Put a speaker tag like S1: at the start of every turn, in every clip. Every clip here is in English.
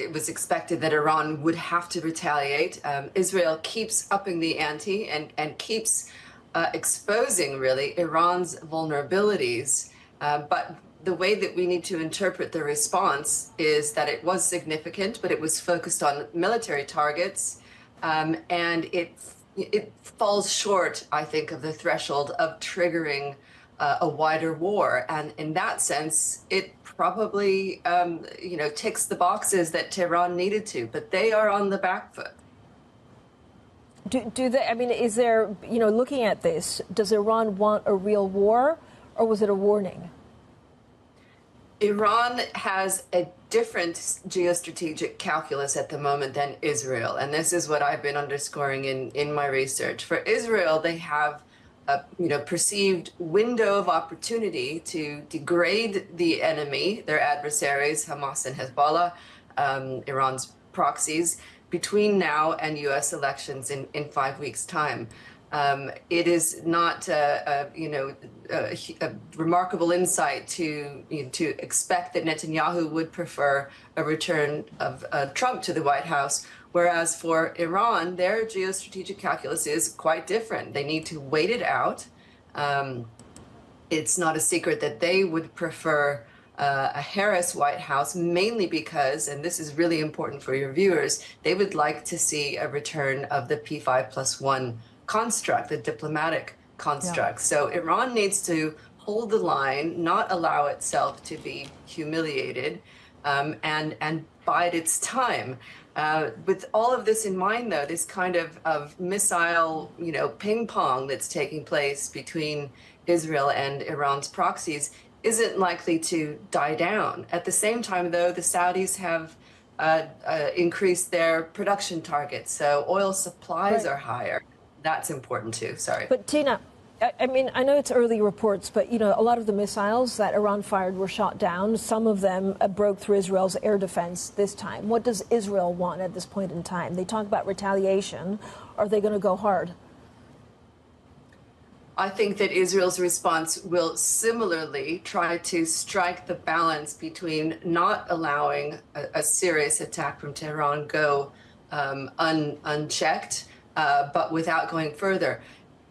S1: it was expected that Iran would have to retaliate. Israel keeps upping the ante and keeps exposing, really, Iran's vulnerabilities. But the way that we need to interpret the response is that it was significant, but it was focused on military targets, and it falls short, I think, of the threshold of triggering a wider war. And in that sense, it probably, ticks the boxes that Tehran needed to, but they are on the back foot.
S2: Do they, I mean, is there, looking at this, does Iran want a real war, or was it a warning?
S1: Iran has a different geostrategic calculus at the moment than Israel, and this is what I've been underscoring in my research. For Israel, they have a perceived window of opportunity to degrade the enemy, their adversaries, Hamas and Hezbollah, Iran's proxies, between now and U.S. elections in 5 weeks' time. It is not a remarkable insight to expect that Netanyahu would prefer a return of Trump to the White House, whereas for Iran, their geostrategic calculus is quite different. They need to wait it out. It's not a secret that they would prefer a Harris White House, mainly because, and this is really important for your viewers, they would like to see a return of the P5+1 construct, the diplomatic construct. Yeah. So Iran needs to hold the line, not allow itself to be humiliated, and bide its time. With all of this in mind, though, this kind of missile, ping pong that's taking place between Israel and Iran's proxies isn't likely to die down. At the same time, though, the Saudis have increased their production targets, so oil supplies are higher. That's important too. Sorry.
S2: But Tina, I mean, I know it's early reports, but, a lot of the missiles that Iran fired were shot down. Some of them broke through Israel's air defense this time. What does Israel want at this point in time? They talk about retaliation. Are they going to go hard?
S1: I think that Israel's response will similarly try to strike the balance between not allowing a serious attack from Tehran go unchecked, but without going further.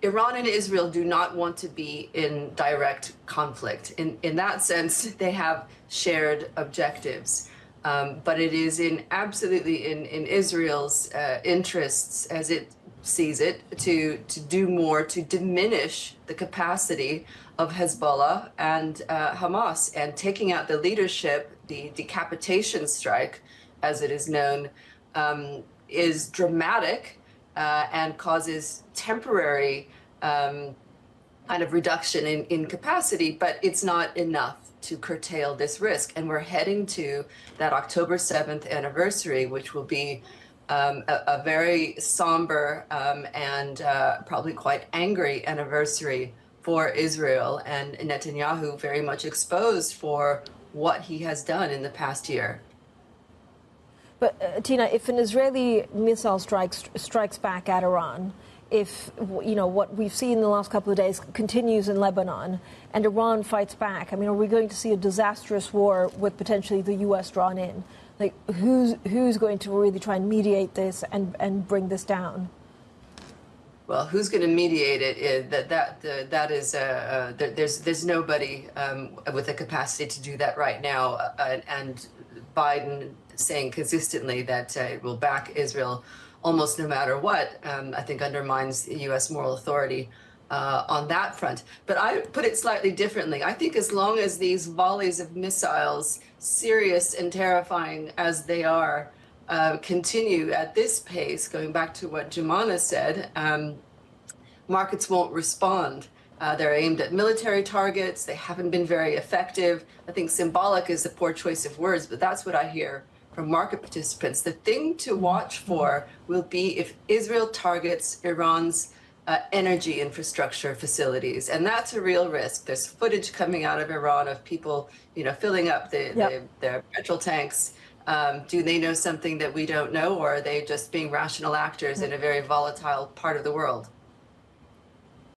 S1: Iran and Israel do not want to be in direct conflict. In that sense, they have shared objectives. But it is absolutely in Israel's interests, as it sees it, to do more to diminish the capacity of Hezbollah and Hamas. And taking out the leadership, the decapitation strike, as it is known, is dramatic and causes temporary kind of reduction in capacity, but it's not enough to curtail this risk. And we're heading to that October 7th anniversary, which will be a very somber and probably quite angry anniversary for Israel, and Netanyahu very much exposed for what he has done in the past year.
S2: But Tina, if an Israeli missile strikes back at Iran, if what we've seen in the last couple of days continues in Lebanon, and Iran fights back, I mean, are we going to see a disastrous war with potentially the U.S. drawn in? Like, who's going to really try and mediate this and bring this down?
S1: Well, who's going to mediate it? That is there's nobody with the capacity to do that right now, and Biden saying consistently that it will back Israel almost no matter what, I think undermines U.S. moral authority on that front. But I put it slightly differently. I think as long as these volleys of missiles, serious and terrifying as they are, continue at this pace, going back to what Jumana said, markets won't respond. They're aimed at military targets. They haven't been very effective. I think symbolic is a poor choice of words, but that's what I hear from market participants. The thing to watch for will be if Israel targets Iran's energy infrastructure facilities, and that's a real risk. There's footage coming out of Iran of people, filling up their petrol tanks. Do they know something that we don't know, or are they just being rational actors in a very volatile part of the world?